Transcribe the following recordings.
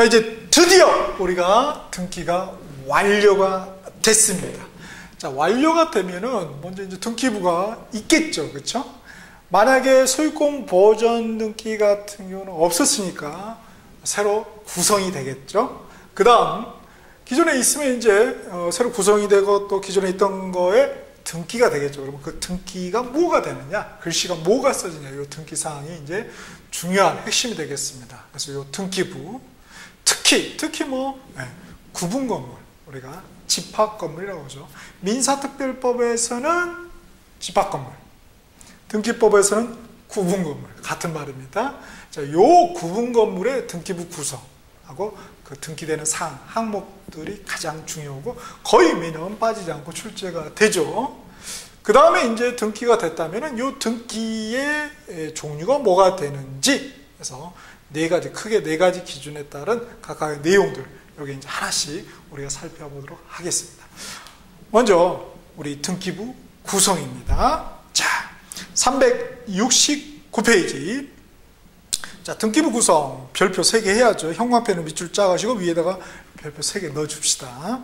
이제 드디어 우리가 등기가 완료가 됐습니다. 자, 완료가 되면은 먼저 이제 등기부가 있겠죠. 그렇죠? 만약에 소유권 보전 등기 같은 경우는 없었으니까 새로 구성이 되겠죠. 그 다음 기존에 있으면 이제 새로 구성이 되고 또 기존에 있던 거에 등기가 되겠죠. 그러면 그 등기가 뭐가 되느냐, 글씨가 뭐가 써지냐, 이 등기 사항이 이제 중요한 핵심이 되겠습니다. 그래서 이 등기부, 특히 구분 건물, 우리가 집합 건물이라고 하죠. 민사특별법에서는 집합 건물, 등기법에서는 구분 건물, 같은 말입니다. 자, 요 구분 건물의 등기부 구성하고 그 등기되는 사항, 항목들이 가장 중요하고 거의 매년 빠지지 않고 출제가 되죠. 그 다음에 이제 등기가 됐다면은 요 등기의 종류가 뭐가 되는지, 그래서 크게 네 가지 기준에 따른 각각의 내용들, 여기 이제 하나씩 우리가 살펴보도록 하겠습니다. 먼저 우리 등기부 구성입니다. 자, 369페이지. 자, 등기부 구성 별표 3개 해야죠. 형광펜을 밑줄 짜가지고 위에다가 별표 3개 넣어줍시다.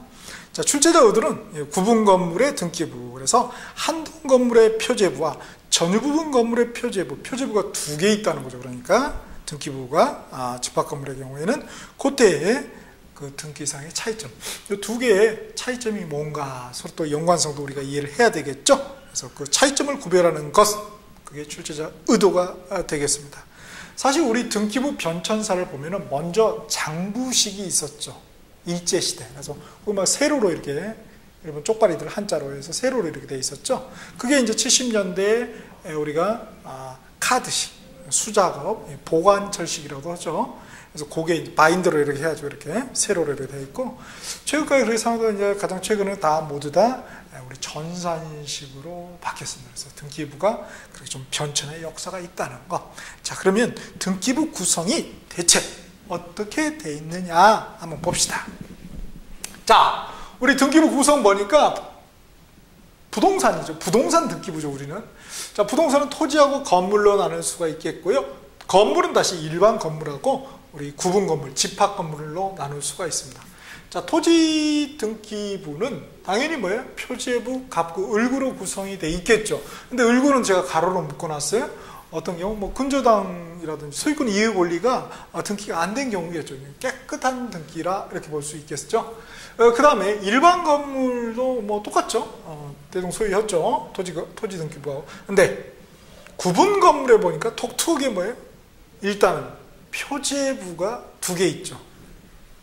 자, 출제자 의도는 구분 건물의 등기부, 그래서 한동 건물의 표제부와 전유 부분 건물의 표제부가 2개 있다는 거죠. 그러니까 등기부가 집합 건물의 경우에는 그때의 그 등기상의 차이점, 이 2개의 차이점이 뭔가 서로 또 연관성도 우리가 이해를 해야 되겠죠. 그래서 그 차이점을 구별하는 것, 그게 출제자 의도가 되겠습니다. 사실 우리 등기부 변천사를 보면은 먼저 장부식이 있었죠. 일제시대. 그래서 막 세로로 이렇게, 여러분 쪽발이들 한자로 해서 세로로 이렇게 돼 있었죠. 그게 이제 70년대에 우리가 카드식, 수작업, 보관철식이라고 하죠. 그래서 그게 이제 바인더로 이렇게 해가지고 이렇게 세로로 이렇게 돼 있고, 최근까지 그렇게 상황도 이제 가장 최근에 모두 다 우리 전산식으로 바뀌었습니다. 그래서 등기부가 그렇게 좀 변천의 역사가 있다는 거. 자, 그러면 등기부 구성이 대체 어떻게 돼 있느냐 한번 봅시다. 자, 우리 등기부 구성 보니까 부동산이죠. 부동산 등기부죠, 우리는. 자, 부동산은 토지하고 건물로 나눌 수가 있겠고요. 건물은 다시 일반 건물하고 우리 구분 건물, 집합 건물로 나눌 수가 있습니다. 자, 토지 등기부는 당연히 뭐예요? 표제부, 갑구, 을구로 구성이 돼 있겠죠. 근데 을구는 제가 가로로 묶어놨어요. 어떤 경우 근저당이라든지 소유권 이해 권리가 등기가 안 된 경우겠죠. 깨끗한 등기라 이렇게 볼 수 있겠죠. 그 다음에 일반 건물도 똑같죠. 대동소이였죠. 토지 등기부하고. 근데 구분 건물에 보니까 독특하게 뭐예요? 일단은 표제부가 2개 있죠.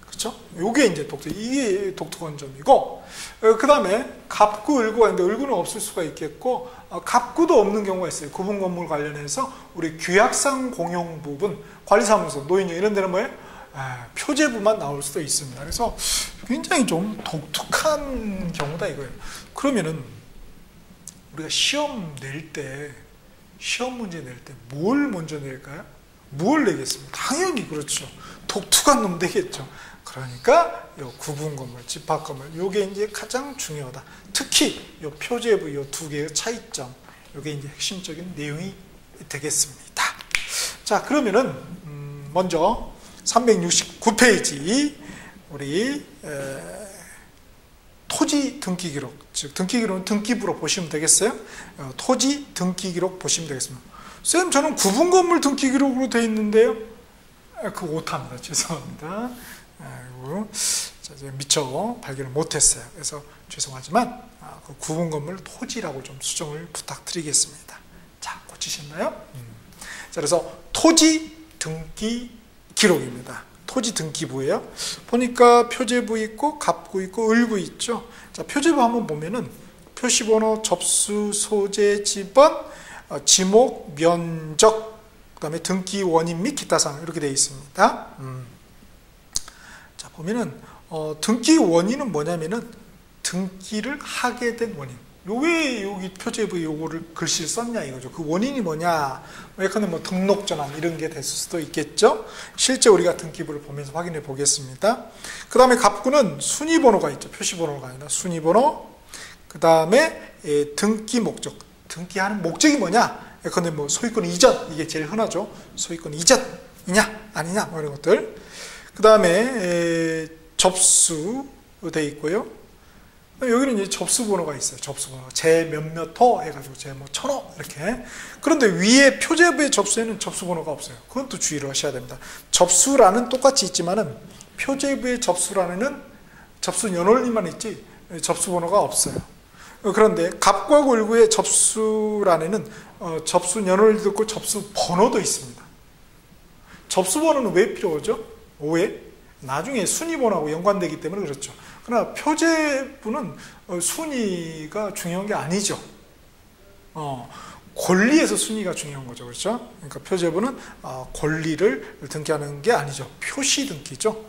그렇죠? 요게 이제 이게 독특한 점이고, 그 다음에 갑구, 을구가 있는데 을구는 없을 수가 있겠고, 갑구도 없는 경우가 있어요. 구분 건물 관련해서 우리 규약상 공용 부분, 관리사무소, 노인정 이런 데는 뭐예요? 표제부만 나올 수도 있습니다. 그래서 굉장히 좀 독특한 경우다 이거예요. 그러면은 우리가 시험 문제 낼 때 뭘 먼저 낼까요? 뭘 내겠습니까? 당연히 그렇죠. 독특한 놈 되겠죠. 그러니까 요 구분 건물, 집합 건물, 요게 이제 가장 중요하다. 특히 요 표제부 요 2개의 차이점, 요게 이제 핵심적인 내용이 되겠습니다. 자, 그러면은 먼저 369페이지 우리 토지 등기 기록, 즉 등기 기록은 등기부로 보시면 되겠어요. 토지 등기 기록 보시면 되겠습니다. 쌤, 저는 구분 건물 등기 기록으로 되어 있는데요. 그거 오타입니다. 죄송합니다. 미처 발견을 못했어요. 그래서 죄송하지만 그 구분 건물 토지라고 좀 수정을 부탁드리겠습니다. 자, 고치셨나요? 자, 그래서 토지 등기 기록입니다. 토지 등기부예요. 보니까 표제부 있고 갑구 있고 을구 있죠. 자, 표제부 한번 보면은 표시번호, 접수, 소재, 지번, 지목, 면적, 그 다음에 등기 원인 및 기타 사항 이렇게 되어 있습니다. 자, 보면은 등기 원인은 뭐냐면은 등기를 하게 된 원인. 왜 여기 표제부에 요거를 글씨를 썼냐 이거죠. 그 원인이 뭐냐. 예컨대 등록 전환 이런 게 됐을 수도 있겠죠. 실제 우리가 등기부를 보면서 확인해 보겠습니다. 그 다음에 갑구는 순위번호가 있죠. 표시번호가 아니라 순위번호. 그 다음에 등기 목적. 등기하는 목적이 뭐냐. 예컨대 소유권 이전, 이게 제일 흔하죠. 소유권 이전이냐 아니냐 이런 것들. 그 다음에 접수돼 있고요. 여기는 이제 접수번호가 있어요. 접수번호. 제 몇몇 호 해가지고 제 뭐 1000호 이렇게. 그런데 위에 표제부의 접수에는 접수번호가 없어요. 그건 또 주의를 하셔야 됩니다. 접수란은 똑같이 있지만은 표제부의 접수란에는 접수 연월일만 있지 접수번호가 없어요. 그런데 갑과 을구의 접수란에는 접수 연월일도 있고 접수 번호도 있습니다. 접수 번호는 왜 필요하죠? 왜? 나중에 순위번호하고 연관되기 때문에 그렇죠. 그러나 표제부는 순위가 중요한 게 아니죠. 권리에서 순위가 중요한 거죠. 그렇죠? 그러니까 표제부는 권리를 등기하는 게 아니죠. 표시 등기죠.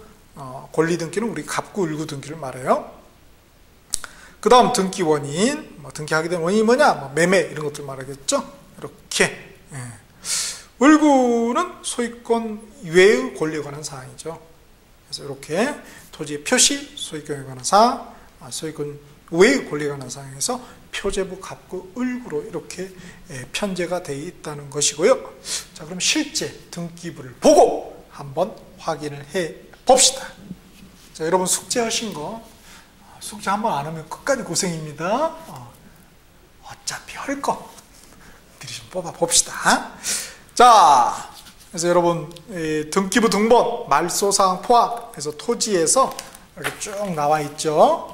권리 등기는 우리 갑구 을구 등기를 말해요. 그 다음 등기 원인, 등기하게 된 원인이 뭐냐? 매매 이런 것들 말하겠죠. 이렇게. 을구는 소유권 외의 권리에 관한 사항이죠. 그래서 이렇게 토지의 표시, 소유권에 관한 사항, 소유권 외의 권리에 관한 사항에서 표제부, 갑구, 을구로 이렇게 편제가 되어 있다는 것이고요. 자, 그럼 실제 등기부를 보고 한번 확인을 해 봅시다. 자, 여러분 숙제하신 거 숙제 한번 안 하면 끝까지 고생입니다. 어차피 할 거 미리 좀 뽑아 봅시다. 자, 그래서 여러분 등기부 등본, 말소사항 포함해서 토지에서 이렇게 쭉 나와 있죠.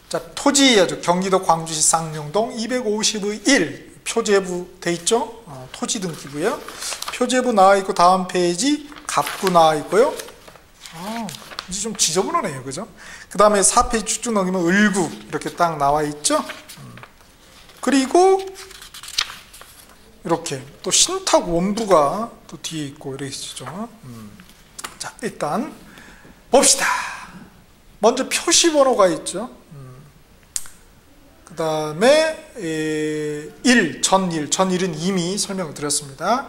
자, 토지 경기도 광주시 쌍용동 250의 1 표제부 돼 있죠. 토지 등기부요. 표제부 나와 있고 다음 페이지 갑구 나와 있고요. 이제 좀 지저분하네요, 그죠? 그 다음에 4페이지 쭉쭉 넘기면 을구 이렇게 딱 나와 있죠. 그리고 이렇게 또 신탁 원부가 또 뒤에 있고 이렇게 있죠. 자, 일단 봅시다. 먼저 표시번호가 있죠. 그 다음에 전일은 이미 설명을 드렸습니다.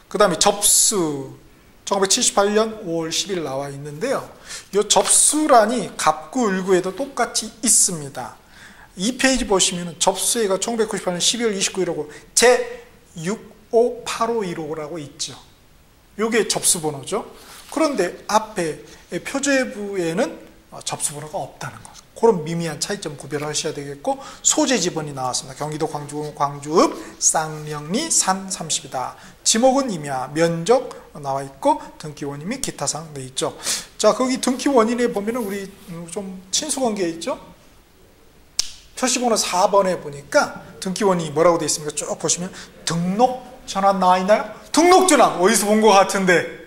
그 다음에 접수 1978년 5월 10일 나와 있는데요. 이 접수란이 갑구 을구에도 똑같이 있습니다. 이 페이지 보시면 접수해가 1998년 12월 29일이라고 제 65851호라고 있죠. 이게 접수번호죠. 그런데 앞에 표제부에는 접수번호가 없다는 것. 그런 미미한 차이점 구별하셔야 되겠고, 소재 지번이 나왔습니다. 경기도 광주읍 쌍령리 산 30이다. 지목은 임야, 면적 나와 있고 등기원인 및 기타 사항 돼 있죠. 자, 거기 등기원인에 보면은 우리 좀 친수관계 있죠. 표시번호 4번에 보니까 등기원인이 뭐라고 돼 있습니까? 쭉 보시면 등록 전환 나와 있나요? 등록 전환 어디서 본 것 같은데?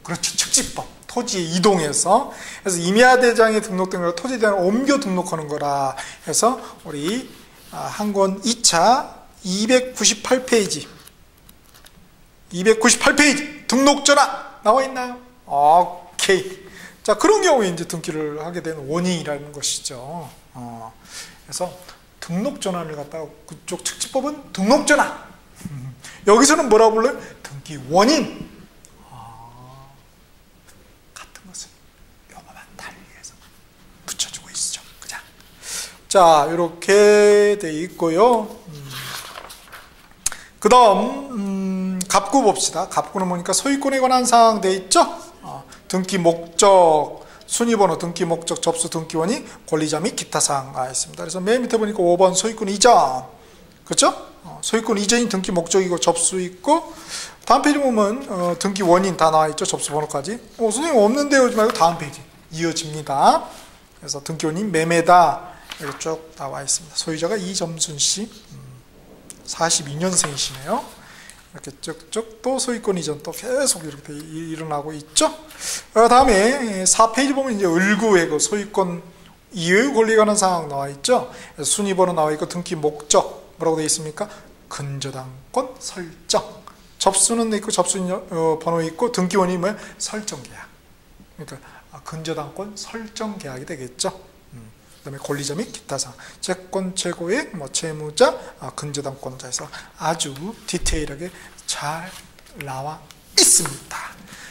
그렇죠. 측집법. 토지에 이동해서. 그래서 임야대장에 등록된 걸 토지대장으로 옮겨 등록하는 거라 해서 우리 한권 2차 298페이지 등록 전환 나와 있나요? 오케이. 자, 그런 경우에 이제 등기를 하게 되는 원인이라는 것이죠. 그래서 등록 전환을 갖다가 그쪽 측집법은 등록 전환. 여기서는 뭐라고 불러요? 등기 원인. 같은 것을 용어만 달리해서 붙여주고 있죠. 그냥. 자, 이렇게 돼 있고요. 그 다음 갑구 봅시다. 갑구는 뭐니까 소유권에 관한 사항 돼 있죠. 등기 목적, 순위번호, 등기 목적, 접수 등기원이, 권리자 및 기타 사항가 있습니다. 그래서 맨 밑에 보니까 5번 소유권 이전, 그렇죠? 소유권 이전이 등기 목적이고 접수 있고, 다음 페이지 보면 등기 원인 다 나와 있죠. 접수 번호까지. 선생님 없는데요 하지 말고 다음 페이지 이어집니다. 그래서 등기 원인 매매다 이렇게 쭉 나와 있습니다. 소유자가 이점순 씨, 42년생이시네요. 이렇게 쭉쭉 또 소유권 이전 또 계속 이렇게 일어나고 있죠. 다음에 4페이지 보면 이제 을구의 그 소유권 이외의 권리에 관한 사항 나와 있죠. 순위번호 나와 있고 등기 목적 뭐라고 되어 있습니까? 근저당권 설정. 접수는 있고 접수 번호 있고 등기원이 뭐야? 설정 계약. 그러니까 근저당권 설정 계약이 되겠죠. 그다음에 권리자 및 기타 사항, 채권 최고액, 채무자, 근저당권자에서 아주 디테일하게 잘 나와 있습니다.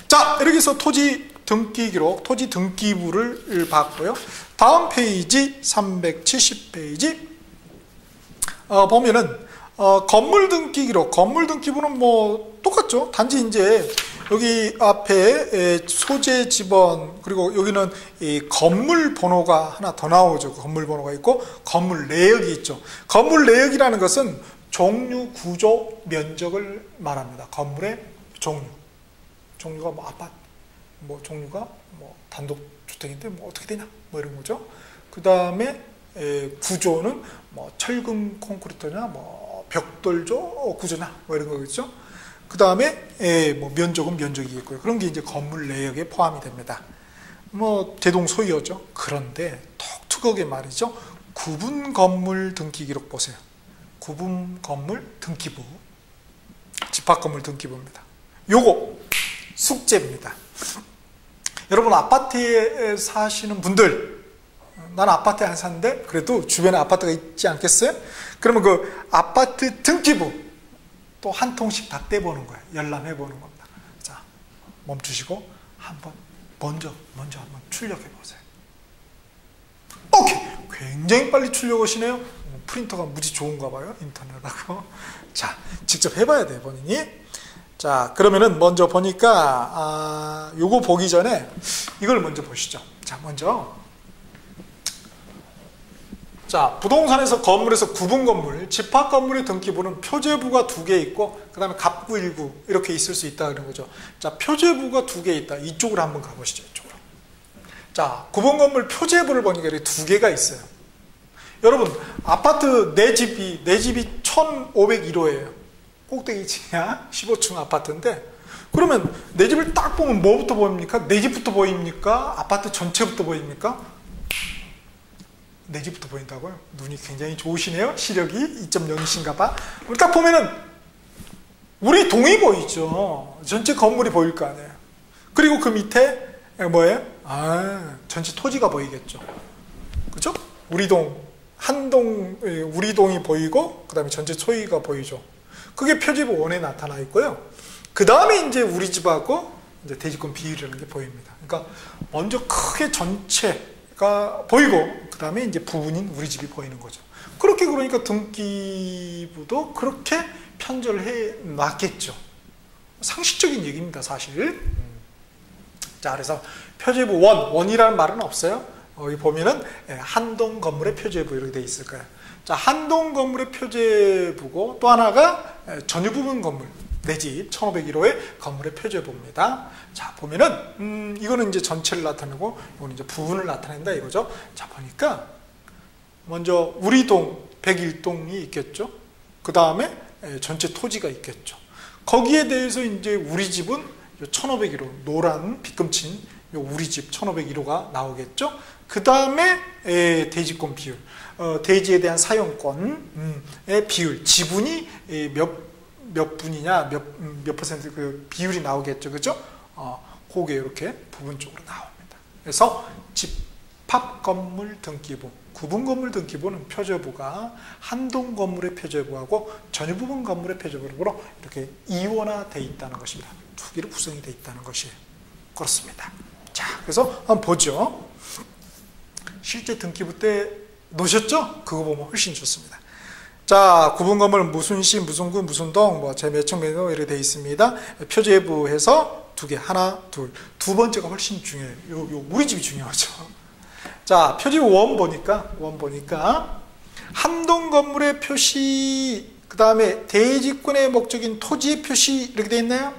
자, 이렇게 해서 토지 등기 기록, 토지 등기부를 봤고요. 다음 페이지 370페이지 보면은 건물 등기 기록, 건물 등기부는 뭐 똑같죠. 단지 이제 여기 앞에 소재 지번, 그리고 여기는 이 건물 번호가 하나 더 나오죠. 건물 번호가 있고 건물 내역이 있죠. 건물 내역이라는 것은 종류, 구조, 면적을 말합니다. 건물의 종류가 뭐 아파트, 뭐 종류가 뭐 단독주택인데 뭐 어떻게 되냐, 뭐 이런 거죠. 그 다음에 구조는 뭐 철근 콘크리트냐, 뭐 벽돌조 구조냐, 뭐 이런 거겠죠. 그 다음에 뭐 면적은 면적이겠고요. 그런 게 이제 건물 내역에 포함이 됩니다. 뭐 대동소이하죠. 그런데 톡톡하게 말이죠. 구분 건물 등기 기록 보세요. 구분 건물 등기부, 집합 건물 등기부입니다. 요거 숙제입니다. 여러분 아파트에 사시는 분들, 난 아파트에 안 사는데 그래도 주변에 아파트가 있지 않겠어요? 그러면 그 아파트 등기부 또 한 통씩 다 떼보는 거예요. 열람해 보는 겁니다. 자, 멈추시고 한번 먼저 한번 출력해 보세요. 오케이, 굉장히 빨리 출력하시네요. 프린터가 무지 좋은가 봐요. 인터넷하고. 자, 직접 해봐야 돼요, 본인이. 자, 그러면은 먼저 보니까 요거 보기 전에 이걸 먼저 보시죠. 자, 먼저 자, 부동산에서 건물에서 구분 건물, 집합 건물의 등기부는 표제부가 2개 있고 그 다음에 갑구 1구 이렇게 있을 수 있다 그런 거죠. 자, 표제부가 2개 있다. 이쪽으로 한번 가보시죠. 이쪽으로. 자, 구분 건물 표제부를 보니까 이렇게 2개가 있어요. 여러분 아파트 내 집이 1501호예요. 꼭대기층이야. 15층 아파트인데 그러면 내 집을 딱 보면 뭐부터 보입니까? 내 집부터 보입니까? 아파트 전체부터 보입니까? 내 집부터 보인다고요? 눈이 굉장히 좋으시네요. 시력이 2.0이신가 봐. 딱 보면은 우리 동이 보이죠. 전체 건물이 보일 거 아니에요. 그리고 그 밑에 뭐예요? 전체 토지가 보이겠죠. 그죠? 우리 동, 우리 동이 보이고 그 다음에 전체 소유가 보이죠. 그게 표지부 1에 나타나 있고요. 그 다음에 이제 우리 집하고 이제 대지권 비율이라는 게 보입니다. 그러니까 먼저 크게 전체가 보이고 그 다음에 이제 부분인 우리 집이 보이는 거죠. 그렇게 그러니까 등기부도 그렇게 편제를 해 놨겠죠. 상식적인 얘기입니다, 사실. 자, 그래서 표제부 1이라는 말은 없어요. 여기 보면은 한동 건물의 표제부 이렇게 돼 있을 거예요. 자, 한동 건물의 표제부고 또 하나가 전유 부분 건물, 내 집 1501호의 건물의 표제부입니다. 자, 보면은 이거는 이제 전체를 나타내고 이거는 이제 부분을 나타낸다 이거죠. 자, 보니까 먼저 우리 동 101동이 있겠죠. 그 다음에 전체 토지가 있겠죠. 거기에 대해서 이제 우리 집은 1501호 노란 빗금친 우리 집 1501호가 나오겠죠. 그 다음에 대지권 비율, 대지에 대한 사용권의 비율, 지분이 몇 분이냐, 몇 퍼센트 그 비율이 나오겠죠. 그죠? 그게 이렇게 부분적으로 나옵니다. 그래서 집합 건물 등기부, 구분 건물 등기부는 표제부가 한동 건물의 표제부하고 전유 부분 건물의 표제부로 이렇게 이원화되어 있다는 것입니다. 2개로 구성이 되어 있다는 것이 그렇습니다. 자, 그래서 한번 보죠. 실제 등기부 때 놓으셨죠? 그거 보면 훨씬 좋습니다. 자, 구분 건물 무슨 시, 무슨 구, 무슨 동, 뭐 제 몇 층, 몇 호 이렇게 되어 있습니다. 표제부에서 2개, 하나, 둘. 두 번째가 훨씬 중요해요. 요 우리 집이 중요하죠. 자, 표제부 1 보니까 한동 건물의 표시, 그 다음에 대지권의 목적인 토지의 표시 이렇게 되어 있나요?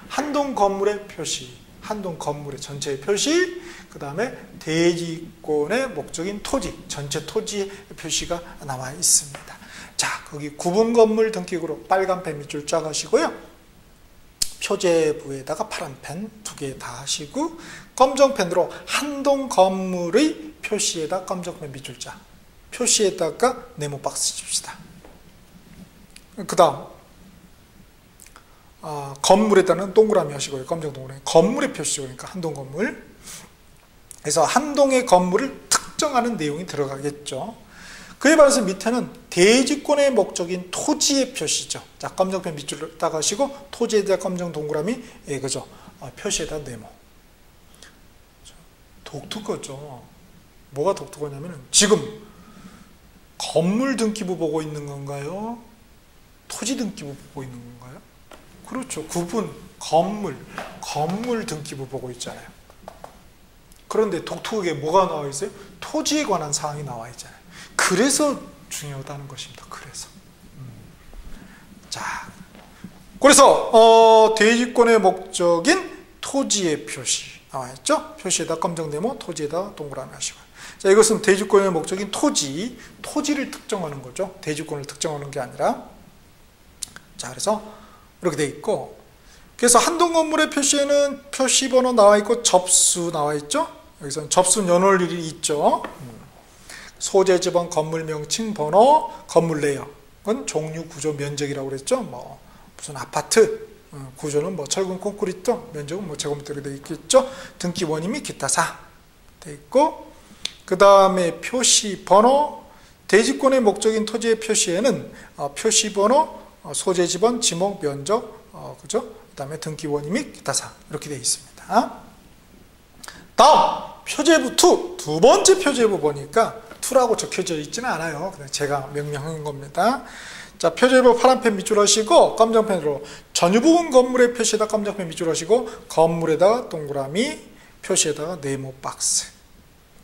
한동 건물의 표시, 한동 건물의 전체의 표시, 그 다음에 대지권의 목적인 토지, 전체 토지의 표시가 나와 있습니다. 자, 거기 구분 건물 등기구로 빨간 펜 밑줄 쫙 하시고요. 표제부에다가 파란 펜 2개 다 하시고 검정 펜으로 한동 건물의 표시에다 검정 펜 밑줄 쫙, 표시에다가 네모 박스 칩시다. 그 다음 건물에다는 동그라미 하시고요. 검정 동그라미. 건물의 표시죠. 그러니까 한동 건물. 그래서 한동의 건물을 특정하는 내용이 들어가겠죠. 그에 반해서 밑에는 대지권의 목적인 토지의 표시죠. 자, 검정펜 밑줄을 딱 하시고 토지에다 검정 동그라미, 그죠? 표시에다 네모. 독특하죠. 뭐가 독특하냐면은 지금 건물 등기부 보고 있는 건가요? 토지 등기부 보고 있는 건가요? 그렇죠. 구분, 건물 등기부 보고 있잖아요. 그런데 독특하게 뭐가 나와 있어요? 토지에 관한 사항이 나와 있잖아요. 그래서 중요하다는 것입니다. 그래서. 자, 그래서 대지권의 목적인 토지의 표시 나와 있죠. 표시에다 검정 네모, 토지에다 동그라미 하시고. 자, 이것은 대지권의 목적인 토지를 특정하는 거죠. 대지권을 특정하는 게 아니라. 자, 그래서 이렇게 돼 있고, 그래서 한동 건물의 표시에는 표시번호 나와 있고 접수 나와 있죠. 여기서는 접수 연월일이 있죠. 소재, 지번, 건물 명칭, 번호, 건물 내역은 종류, 구조, 면적이라고 그랬죠. 뭐 무슨 아파트 구조는 뭐 철근 콘크리트, 면적은 뭐 제곱미터로 되어 있겠죠. 등기 원인 및 기타 사항 되어 있고, 그 다음에 표시 번호, 대지권의 목적인 토지의 표시에는 표시 번호, 소재, 지번, 지목, 면적, 그죠? 그 다음에 등기 원인 및 기타 사항 이렇게 되어 있습니다. 다음 표제부 2, 두 번째 표제부 보니까 2라고 적혀져 있지는 않아요. 그냥 제가 명명한 겁니다. 자, 표제부 파란펜 밑줄 하시고 검정펜으로 전유 부분 건물의 표시에다 검정펜 밑줄 하시고 건물에다가 동그라미, 표시에다가 네모 박스.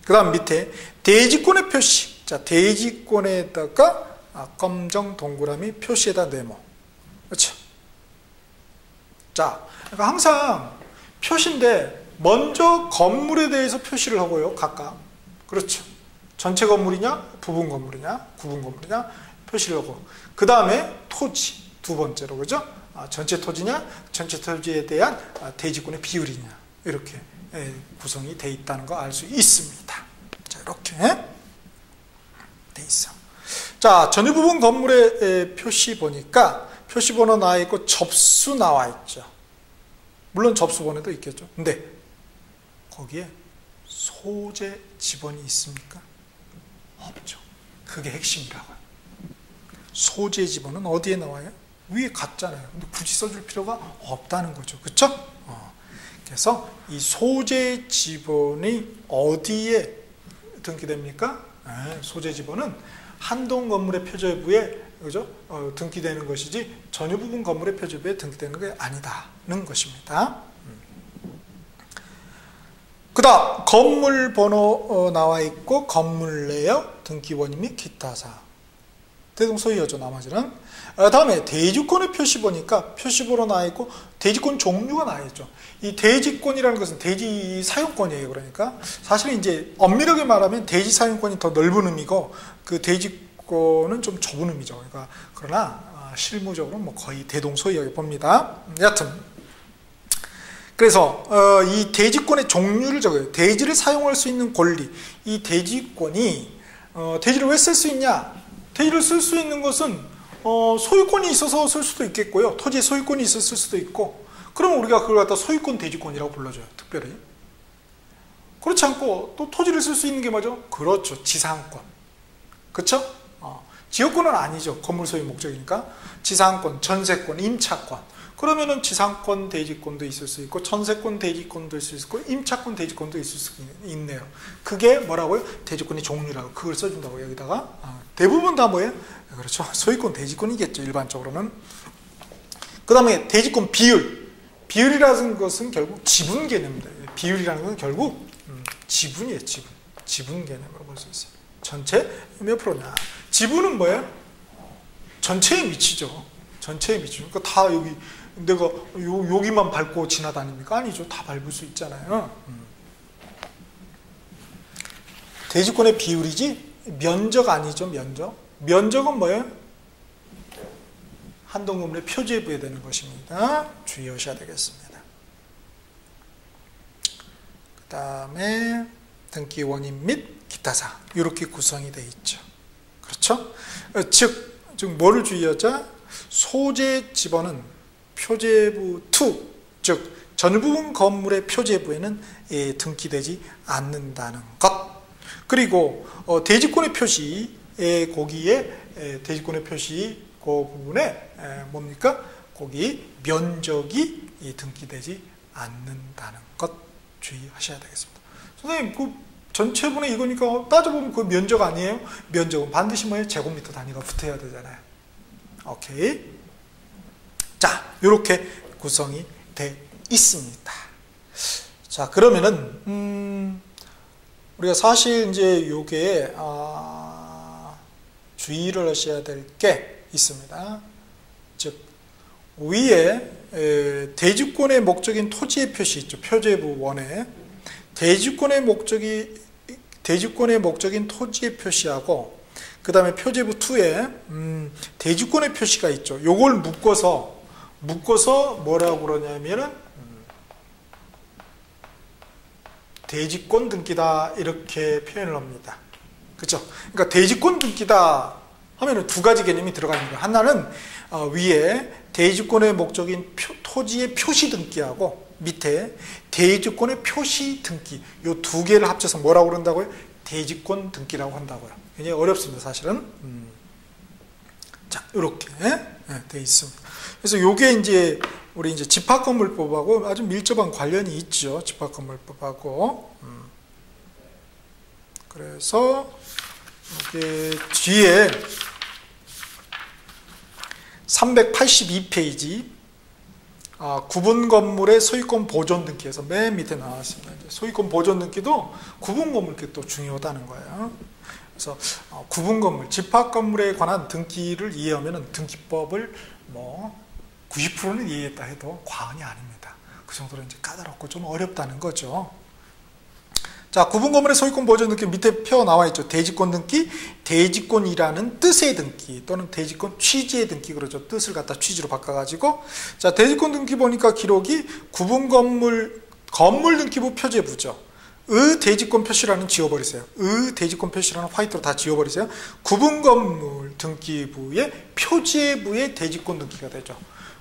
그 다음 밑에 대지권의 표시. 자, 대지권에다가 검정 동그라미, 표시에다 네모. 그렇죠? 자, 그러니까 항상 표시인데 먼저 건물에 대해서 표시를 하고요. 각각. 그렇죠. 전체 건물이냐, 부분 건물이냐, 구분 건물이냐 표시를 하고, 그 다음에 토지 두 번째로, 그죠? 전체 토지냐, 전체 토지에 대한 대지권의 비율이냐, 이렇게 구성이 돼 있다는 거 알 수 있습니다. 자, 이렇게 돼 있어. 자, 전유 부분 건물의 표시 보니까 표시번호 나와 있고 접수 나와 있죠. 물론 접수번호도 있겠죠. 근데 거기에 소재 지번이 있습니까? 없죠. 그게 핵심이라고요. 소재 지번은 어디에 나와요? 위에 같잖아요. 근데 굳이 써줄 필요가 없다는 거죠. 그렇죠? 그래서 이 소재 지번이 어디에 등기됩니까? 소재 지번은 한동 건물의 표제부에, 그죠? 등기되는 것이지 전유 부분 건물의 표제부에 등기되는 게 아니다는 것입니다. 그 다음 건물 번호 나와 있고 건물 내역, 등기원인 및 기타 사항. 대동소이하죠. 나머지는. 다음에 대지권의 표시 보니까 표시번호 나와 있고 대지권 종류가 나와 있죠. 이 대지권이라는 것은 대지 사용권이에요. 그러니까 사실은 이제 엄밀하게 말하면 대지 사용권이 더 넓은 의미고 그 대지권은 좀 좁은 의미죠. 그러니까 그러나 실무적으로 뭐 거의 대동소이하게 봅니다. 여하튼 그래서 이 대지권의 종류를 적어요. 대지를 사용할 수 있는 권리. 이 대지권이 대지를 왜 쓸 수 있냐? 대지를 쓸 수 있는 것은 소유권이 있어서 쓸 수도 있겠고요. 토지에 소유권이 있었을 수도 있고. 그러면 우리가 그걸 갖다 소유권 대지권이라고 불러줘요. 특별히. 그렇지 않고 또 토지를 쓸 수 있는 게 뭐죠? 그렇죠. 지상권. 그렇죠? 지역권은 아니죠. 건물 소유 목적이니까. 지상권, 전세권, 임차권. 그러면은 지상권 대지권도 있을 수 있고 전세권 대지권도 있을 수 있고 임차권 대지권도 있을 수 있네요. 그게 뭐라고요? 대지권의 종류라고 그걸 써준다고 여기다가. 대부분 다 뭐예요? 그렇죠. 소유권 대지권이겠죠. 일반적으로는. 그 다음에 대지권 비율. 비율이라는 것은 결국 지분 개념입니다. 비율이라는 것은 결국 지분이에요. 지분 개념으로 볼 수 있어요. 전체 몇 프로냐. 지분은 뭐예요? 전체에 미치죠. 전체에 미치죠. 그러니까 다 여기 내가 여기만 밟고 지나다닙니까? 아니죠. 다 밟을 수 있잖아요. 대지권의 비율이지 면적 아니죠. 면적은 뭐예요? 한동 건물의 표제부에 되는 것입니다. 주의하셔야 되겠습니다. 그 다음에 등기 원인 및 기타 사항 이렇게 구성이 되어 있죠. 그렇죠? 즉 뭐를 주의하자? 소재 지번은 표제부 2, 즉 전부분 건물의 표제부에는 등기되지 않는다는 것. 그리고 대지권의 표시에 거기에 대지권의 표시 그 부분에 뭡니까? 거기 면적이 등기되지 않는다는 것 주의하셔야 되겠습니다. 선생님 그 전체분에 이거니까 따져보면 그 면적 아니에요? 면적은 반드시 뭐예요? 제곱미터 단위가 붙어야 되잖아요. 오케이. 자, 이렇게 구성이 돼 있습니다. 자, 그러면은 우리가 사실 이제 요게 주의를 하셔야 될 게 있습니다. 즉 위에 대지권의 목적인 토지의 표시 있죠. 표제부 1에 대지권의 목적인 토지의 표시하고 그 다음에 표제부 2에 대지권의 표시가 있죠. 요걸 묶어서 뭐라고 그러냐면은 대지권 등기다 이렇게 표현을 합니다. 그렇죠? 그러니까 대지권 등기다 하면은 두 가지 개념이 들어가는 거예요. 하나는 위에 대지권의 목적인 토지의 표시 등기하고 밑에 대지권의 표시 등기 이 두 개를 합쳐서 뭐라고 그런다고요? 대지권 등기라고 한다고요. 굉장히 어렵습니다, 사실은. 자, 이렇게 돼 있습니다. 그래서 요게 이제 우리 이제 집합건물법하고 아주 밀접한 관련이 있죠. 집합건물법하고. 그래서 이게 뒤에 382페이지 구분 건물의 소유권 보존 등기에서 맨 밑에 나왔습니다. 소유권 보존 등기도 구분 건물께 또 중요하다는 거예요. 그래서 구분 건물, 집합 건물에 관한 등기를 이해하면 등기법을 뭐 90%는 이해했다 해도 과언이 아닙니다. 그 정도로 이제 까다롭고 좀 어렵다는 거죠. 자, 구분 건물의 소유권 보존 등기 밑에 표 나와 있죠. 대지권 등기, 대지권이라는 뜻의 등기 또는 대지권 취지의 등기 그러죠. 뜻을 갖다 취지로 바꿔가지고 자, 대지권 등기 보니까 기록이 구분 건물 등기부 표제부죠. 대지권 표시라는 지워버리세요. 대지권 표시라는 화이트로 다 지워버리세요. 구분 건물 등기부의 표제부의 대지권 등기가 되죠.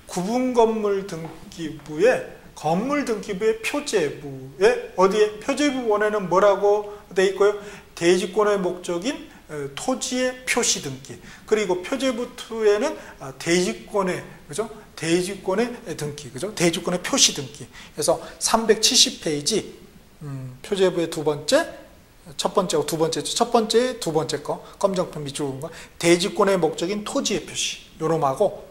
구분 건물 등기부의 건물 등기부의 표제부에 어디에 표제부 1에는 뭐라고 돼 있고요? 대지권의 목적인 토지의 표시 등기. 그리고 표제부 2에는 대지권의 그죠? 대지권의 등기. 그죠? 대지권의 표시 등기. 그래서 370페이지 표제부의 두 번째, 첫 번째하고 두 번째, 첫 번째, 두 번째 거, 검정펜 밑줄 그은 거, 대지권의 목적인 토지의 표시. 요놈하고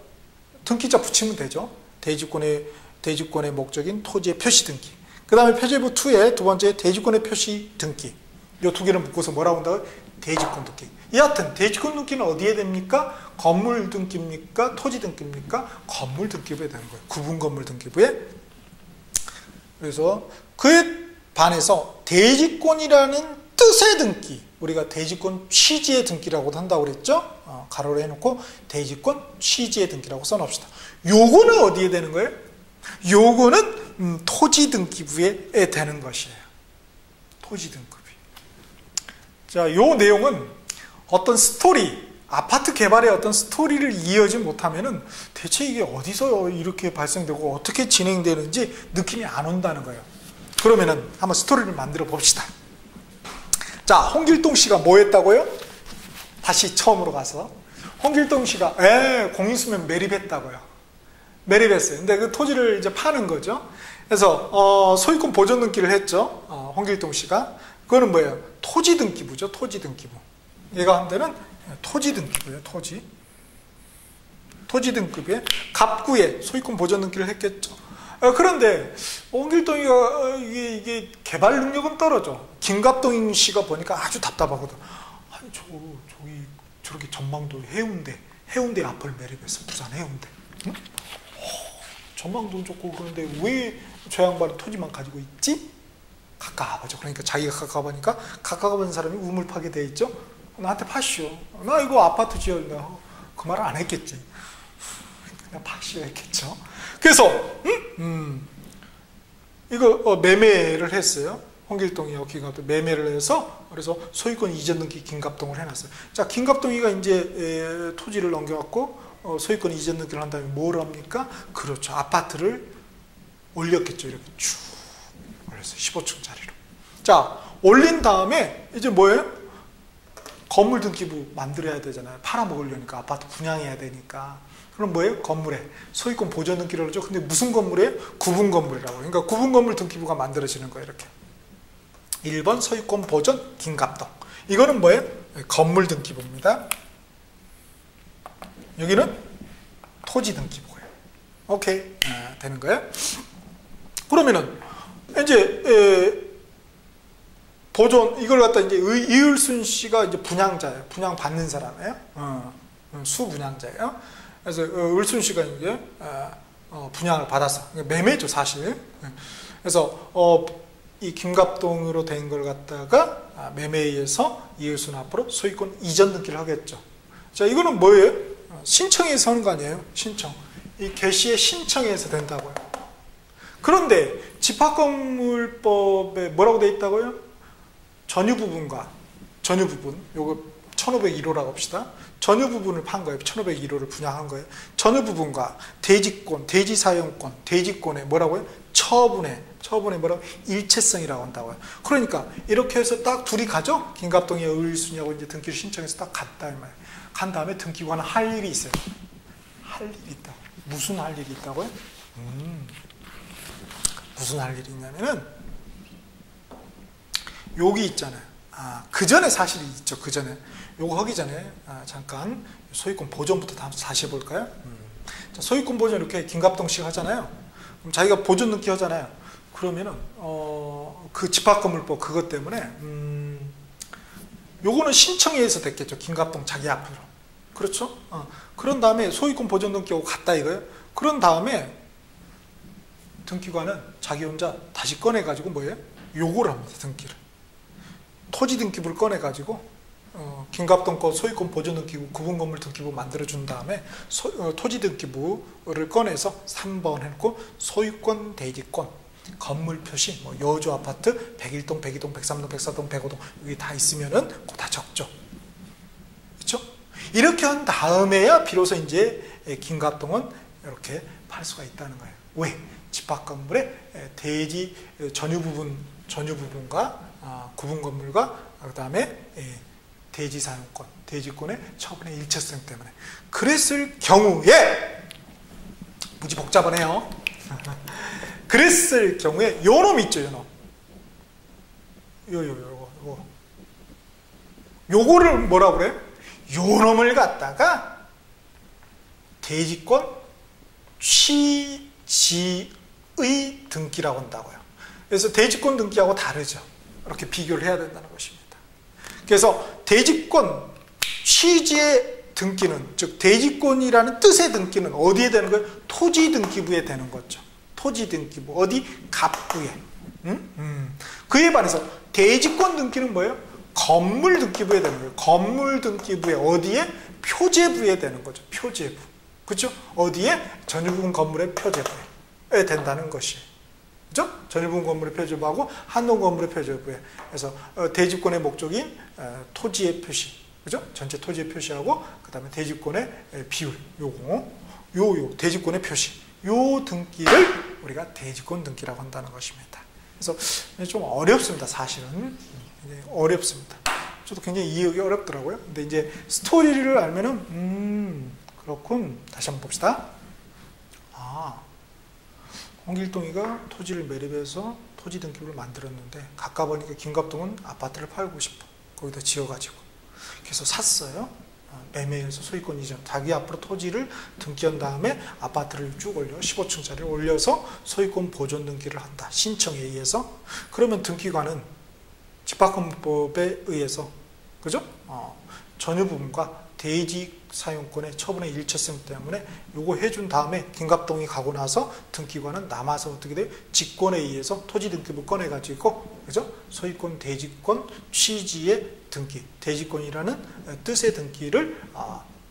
등기자 붙이면 되죠. 대지권의 목적인 토지의 표시 등기. 그 다음에 표제부 2의 두 번째 대지권의 표시 등기. 이 두 개를 묶어서 뭐라고 한다고요? 대지권 등기. 여하튼 대지권 등기는 어디에 됩니까? 건물 등기입니까? 토지 등기입니까? 건물 등기부에 되는 거예요. 구분 건물 등기부에. 그래서 그에 반해서 대지권이라는 뜻의 등기, 우리가 대지권 취지의 등기라고도 한다고 그랬죠? 가로로 해놓고 대지권 취지의 등기라고 써놓읍시다. 요거는 어디에 되는 거예요? 요거는 토지 등기부에 되는 것이에요. 토지 등기부. 자, 요 내용은 어떤 스토리, 아파트 개발의 어떤 스토리를 이해하지 못하면은 대체 이게 어디서 이렇게 발생되고 어떻게 진행되는지 느낌이 안 온다는 거예요. 그러면은 한번 스토리를 만들어 봅시다. 자, 홍길동 씨가 뭐 했다고요? 다시 처음으로 가서 홍길동 씨가 공인수면 매립했다고요. 매립했어요. 근데 그 토지를 이제 파는 거죠. 그래서 소유권 보존 등기를 했죠. 홍길동 씨가. 그거는 뭐예요? 토지 등기부죠. 토지 등기부. 얘가 한 데는 토지 등기부예요. 토지 등기부에 갑구에 소유권 보존 등기를 했겠죠. 그런데 홍길동이가 이게 개발 능력은 떨어져. 김갑동 씨가 보니까 아주 답답하거든. 아니 저기 저렇게 전망도 해운대 앞을 매립해서 부산 해운대. 응? 전망도 좋고 그런데 왜 저 양반은 토지만 가지고 있지? 가까워져. 그러니까 자기가 가까워보니까 가까워본 사람이 우물파게 돼 있죠. 나한테 파시오. 나 이거 아파트 지어준다. 그 말을 안 했겠지. 그냥 파시오 했겠죠. 그래서 이거 매매를 했어요. 홍길동이하고 김갑동 매매를 해서 그래서 소유권 이전 등기 김갑동을 해놨어요. 자, 김갑동이가 이제 토지를 넘겨갖고 소유권 이전 등기를 한 다음에 뭘 합니까? 그렇죠. 아파트를 올렸겠죠. 이렇게 쭉 올렸어요. 15층짜리로. 자, 올린 다음에 이제 뭐예요? 건물 등기부 만들어야 되잖아요. 팔아먹으려니까 아파트 분양해야 되니까. 그럼 뭐예요? 건물에 소유권 보존 등기를 하죠. 근데 무슨 건물이에요? 구분 건물이라고. 그러니까 구분 건물 등기부가 만들어지는 거예요. 이렇게 1번 소유권 보존 김갑동. 이거는 뭐예요? 건물 등기부입니다. 여기는 토지 등기부예요. 오케이. 되는 거예요. 그러면은 이제 보존 이걸 갖다 이제 이을순 씨가 이제 분양자예요. 분양 받는 사람이에요. 수분양자예요. 그래서 을순 씨가 이제 분양을 받았어. 매매죠 사실. 그래서 이 김갑동으로 된 걸 갖다가 매매에 의해서 이을순 앞으로 소유권 이전 등기를 하겠죠. 자, 이거는 뭐예요? 신청해서 하는 거 아니에요? 신청. 이 개시의 신청해서 된다고요. 그런데 집합건물법에 뭐라고 돼 있다고요? 전유 부분과 전유 부분, 요거 1501호라고 합시다. 전유 부분을 판 거예요. 1501호를 분양한 거예요. 전유 부분과 대지권, 대지사용권, 대지권의 뭐라고요? 처분의 뭐라고? 일체성이라고 한다고요. 그러니까 이렇게 해서 딱 둘이 가죠? 김갑동이 을순이하고 이제 등기를 신청해서 딱 갔다 이 말이에요. 간 다음에 등기관은 할 일이 있어요. 할 일이 있다. 무슨 할 일이 있다고요? 무슨 할 일이 있냐면은 여기 있잖아요. 그 전에 사실이 있죠. 그 전에 요거 하기 전에 잠깐 소유권 보존부터 다시 해볼까요? 자, 소유권 보존 이렇게 김갑동 씨가 하잖아요. 그럼 자기가 보존 등기 하잖아요. 그러면은 그 집합건물법 그것 때문에 요거는 신청에 의해서 됐겠죠. 김갑동 자기 앞으로. 그렇죠? 그런 다음에 소유권 보존 등기하고 갔다 이거예요. 그런 다음에 등기관은 자기 혼자 다시 꺼내가지고 뭐예요? 요거를 합니다. 등기를. 토지 등기부를 꺼내가지고 김갑동 거 소유권 보존 등기부 구분건물 등기부 만들어준 다음에 토지 등기부를 꺼내서 3번 해놓고 소유권 대지권 건물 표시 뭐 여주 아파트 101동 102동 103동 104동 105동 여기 다 있으면은 그거 다 적죠. 그렇죠? 이렇게 한 다음에야 비로소 이제 김갑동은 이렇게 팔 수가 있다는 거예요. 왜? 집합건물의 대지 전유 부분과 구분 건물과 그 다음에 대지 사용권, 대지권의 처분의 일체성 때문에. 그랬을 경우에 무지 복잡하네요. 그랬을 경우에 요놈 있죠, 요놈. 요거를 뭐라 그래요? 요놈을 갖다가 대지권 취지의 등기라고 한다고요. 그래서 대지권 등기하고 다르죠. 이렇게 비교를 해야 된다는 것입니다. 그래서 대지권 취지의 등기는, 즉 대지권이라는 뜻의 등기는 어디에 되는 거예요? 토지 등기부에 되는 거죠. 토지 등기부 어디? 갑부에. 그에 반해서 대지권 등기는 뭐예요? 건물 등기부에 되는 거예요. 건물 등기부에 어디에? 표제부에 되는 거죠. 표제부. 그렇죠? 어디에? 전유부분 건물의 표제부에 된다는 것이에요. 그죠? 전유분 건물의 표제부하고 한동 건물의 표제부에. 그래서 대지권의 목적인 토지의 표시, 그죠? 전체 토지의 표시하고 그다음에 대지권의 비율, 요 대지권의 표시, 요 등기를 우리가 대지권 등기라고 한다는 것입니다. 그래서 좀 어렵습니다, 사실은. 어렵습니다. 저도 굉장히 이해하기 어렵더라고요. 근데 이제 스토리를 알면은 그렇군. 다시 한번 봅시다. 홍길동이가 토지를 매립해서 토지 등기부를 만들었는데 가까우니까 김갑동은 아파트를 팔고 싶어. 거기다 지어가지고. 그래서 샀어요. 매매해서 소유권 이전. 자기 앞으로 토지를 등기한 다음에 아파트를 쭉 올려 15층짜리를 올려서 소유권 보존 등기를 한다. 신청에 의해서. 그러면 등기관은 집합건물법에 의해서, 그죠? 전유 부분과 대지 사용권의 처분의 일체성 때문에 요거 해준 다음에 김갑동이 가고 나서 등기관은 남아서 어떻게 돼요? 직권에 의해서 토지 등기부 꺼내가지고, 그죠? 소유권 대지권 취지의 등기, 대지권이라는 뜻의 등기를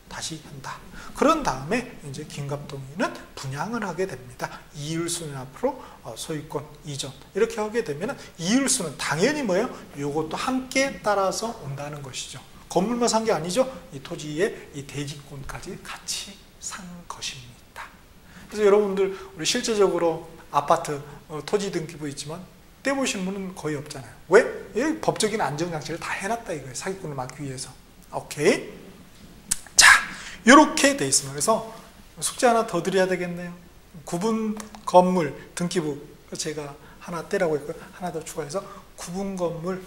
다시 한다. 그런 다음에 이제 김갑동이는 분양을 하게 됩니다. 이율수는 앞으로 소유권 이전 이렇게 하게 되면 이율수는 당연히 뭐예요? 요것도 함께 따라서 온다는 것이죠. 건물만 산 게 아니죠. 이 토지의 이 대지권까지 같이 산 것입니다. 그래서 여러분들 우리 실제적으로 아파트 토지 등기부 있지만 떼보시는 분은 거의 없잖아요. 왜? 법적인 안정장치를 다 해놨다 이거예요. 사기꾼을 막기 위해서. 오케이. 자, 이렇게 돼 있습니다. 그래서 숙제 하나 더 드려야 되겠네요. 구분 건물 등기부 제가 하나 떼라고 했고요. 하나 더 추가해서 구분 건물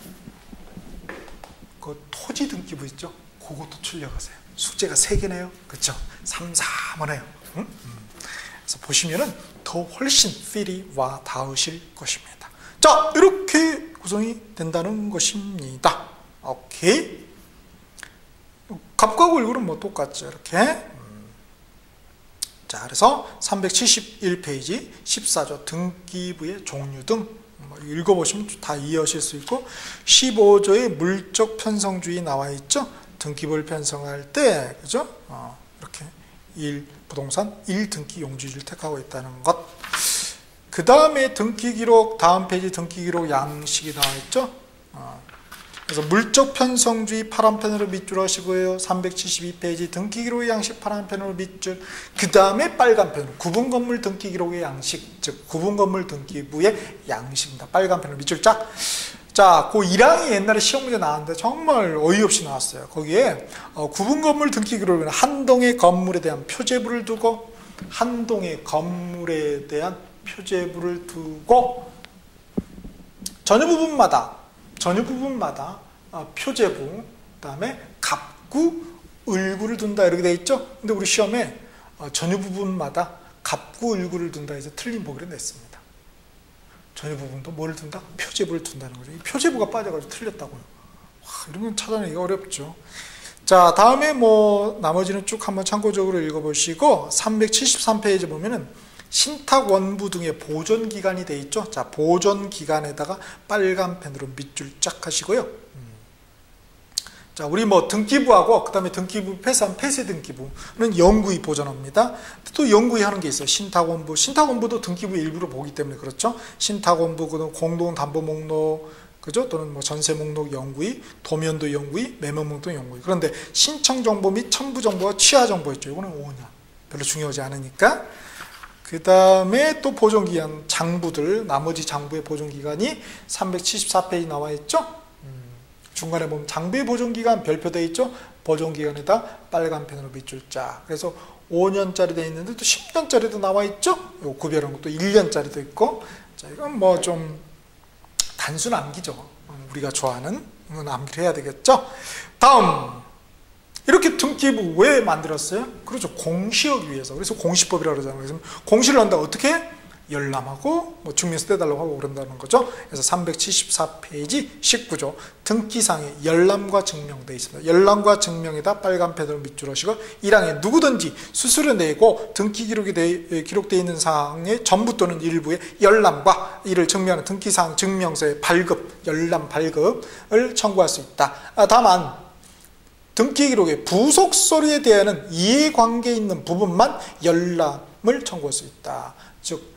그 토지 등기부 있죠? 그것도 출력하세요. 숙제가 3개네요. 그렇죠? 3, 4번 해요. 그래서 보시면은 더 훨씬 필이 와 닿으실 것입니다. 자, 이렇게 구성이 된다는 것입니다. 오케이. 값과 얼굴은 뭐 똑같죠. 이렇게. 자, 그래서 371페이지 14조 등기부의 종류 등 읽어보시면 다 이해하실 수 있고, 15조의 물적 편성주의 나와 있죠. 등기부를 편성할 때, 그죠? 이렇게 부동산 1등기 용지주를 택하고 있다는 것. 그 다음에 등기기록, 다음 페이지 등기기록 양식이 나와 있죠. 그래서 물적 편성주의 파란펜으로 밑줄 하시고요. 372페이지 등기기록의 양식 파란펜으로 밑줄. 그 다음에 빨간펜으로 구분건물 등기기록의 양식, 즉 구분건물 등기부의 양식입니다. 빨간펜으로 밑줄 짝. 자, 그 1항이 옛날에 시험 문제 나왔는데 정말 어이없이 나왔어요. 거기에 구분건물 등기기록에는 한 동의 건물에 대한 표제부를 두고, 한 동의 건물에 대한 표제부를 두고 전유 부분마다 표제부, 그다음에 갑구, 을구를 둔다 이렇게 돼 있죠. 근데 우리 시험에 전유 부분마다 갑구, 을구를 둔다 해서 틀린 보기를 냈습니다. 전유 부분도 뭐를 둔다? 표제부를 둔다는 거죠. 이 표제부가 빠져가지고 틀렸다고요. 와, 이런 건 찾아내기가 어렵죠. 자, 다음에 뭐 나머지는 쭉 한번 참고적으로 읽어보시고, 373페이지 보면은 신탁 원부 등의 보존 기간이 돼 있죠. 자, 보존 기간에다가 빨간 펜으로 밑줄 쫙 하시고요. 자, 우리 뭐 등기부하고 그다음에 등기부 폐쇄한 폐쇄 등기부는 영구히 보존합니다. 또 영구히 하는 게 있어요. 신탁 원부. 신탁 원부도 등기부 일부로 보기 때문에 그렇죠. 신탁 원부, 공동 담보 목록, 그죠? 또는 뭐 전세 목록 영구히, 도면도 영구히, 매매 목록 영구히. 그런데 신청 정보 및 첨부 정보와 취하 정보 있죠. 이거는 5년. 별로 중요하지 않으니까. 그 다음에 또 보존기간, 장부들, 나머지 장부의 보존기간이 374페이지 나와 있죠. 중간에 보면 장부의 보존기간 별표되어 있죠. 보존기간에다 빨간 펜으로 밑줄 짝. 그래서 5년짜리 되어 있는데 또 10년짜리도 나와 있죠. 요 구별한 것도 1년짜리도 있고. 자, 이건 뭐 좀 단순 암기죠. 우리가 좋아하는 암기를 해야 되겠죠. 다음. 이렇게 등기부 왜 만들었어요? 그렇죠. 공시하기 위해서. 그래서 공시법이라고 그러잖아요. 그래서 공시를 한다. 어떻게? 열람하고 뭐 증명서 떼달라고 하고 그런다는 거죠. 그래서 374페이지 19조 등기상에 열람과 증명되어 있습니다. 열람과 증명에다 빨간 펜으로 밑줄 하시고, 1항에 누구든지 수수료 내고 등기 기록되어 있는 사항의 전부 또는 일부의 열람과 이를 증명하는 등기사항 증명서의 발급, 열람 발급을 청구할 수 있다. 다만 등기 기록의 부속 서류에 대한 이해관계 있는 부분만 열람을 청구할 수 있다. 즉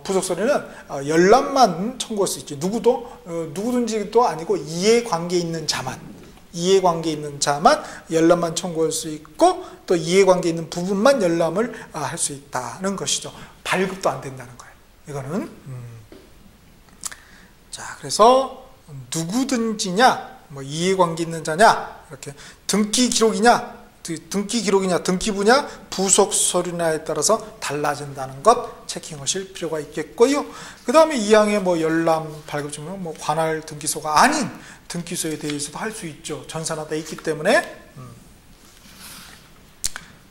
부속 서류는 열람만 청구할 수 있지. 누구든지도 아니고 이해관계 있는 자만 열람만 청구할 수 있고, 또 이해관계 있는 부분만 열람을 할 수 있다는 것이죠. 발급도 안 된다는 거예요. 이거는 자, 그래서 누구든지냐, 뭐 이해관계 있는 자냐, 이렇게 등기 기록이냐, 등기부냐, 부속 서류냐에 따라서 달라진다는 것 체킹하실 필요가 있겠고요. 그 다음에 2항에 뭐 열람, 발급 증명, 뭐 관할 등기소가 아닌 등기소에 대해서도 할 수 있죠. 전산화되어 있기 때문에.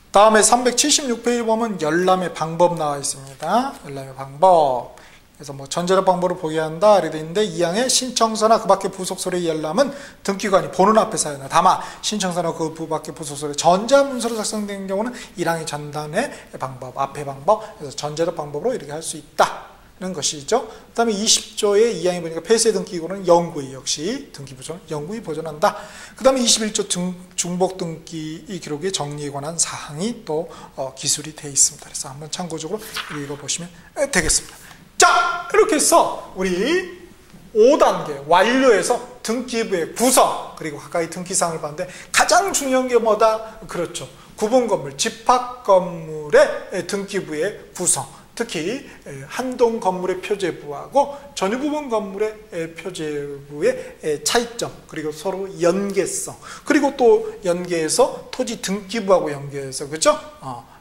다음에 376페이지 보면 열람의 방법 나와 있습니다. 열람의 방법. 그래서 뭐 전제적 방법으로 보게 한다 이렇게 되어 있는데, 2항에 신청서나 그 밖의 부속서류의 열람은 등기관이 보는 앞에서 하나. 다만 신청서나 그 밖의 부속서류 전자문서로 작성된 경우는 1항의 전단의 방법, 앞의 방법, 그래서 전제적 방법으로 이렇게 할 수 있다는 것이죠. 그 다음에 20조의 2항에 보니까 폐쇄 등기고는 영구히, 역시 등기부조는 영구히 보존한다. 그 다음에 21조 중복 등기 기록의 정리에 관한 사항이 또 기술이 되어 있습니다. 그래서 한번 참고적으로 읽어보시면 되겠습니다. 자, 이렇게 해서 우리 5단계 완료해서 등기부의 구성, 그리고 가까이 등기사항을 봤는데 가장 중요한 게 뭐다? 그렇죠. 구분건물, 집합건물의 등기부의 구성, 특히 한동 건물의 표제부하고 전유부분 건물의 표제부의 차이점, 그리고 서로 연계성, 그리고 또 연계해서 토지 등기부하고 연계해서, 그렇죠?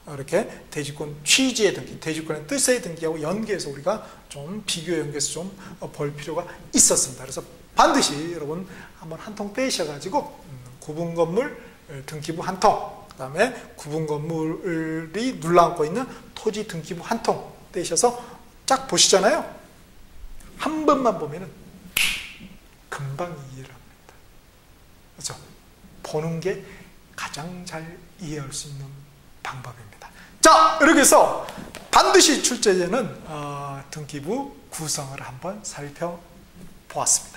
이렇게 대지권 취지의 등기, 대지권의 뜻의 등기하고 연계해서 우리가 좀 비교 연계해서 좀 볼 필요가 있었습니다. 그래서 반드시 여러분 한번 한 통 떼셔가지고 구분건물 등기부 한 통, 그 다음에 구분건물이 눌러앉고 있는 토지 등기부 한 통 떼셔서 쫙 보시잖아요. 한 번만 보면은 금방 이해를 합니다. 그렇죠? 보는 게 가장 잘 이해할 수 있는 방법입니다. 자, 이렇게 해서 반드시 출제되는 등기부 구성을 한번 살펴보았습니다.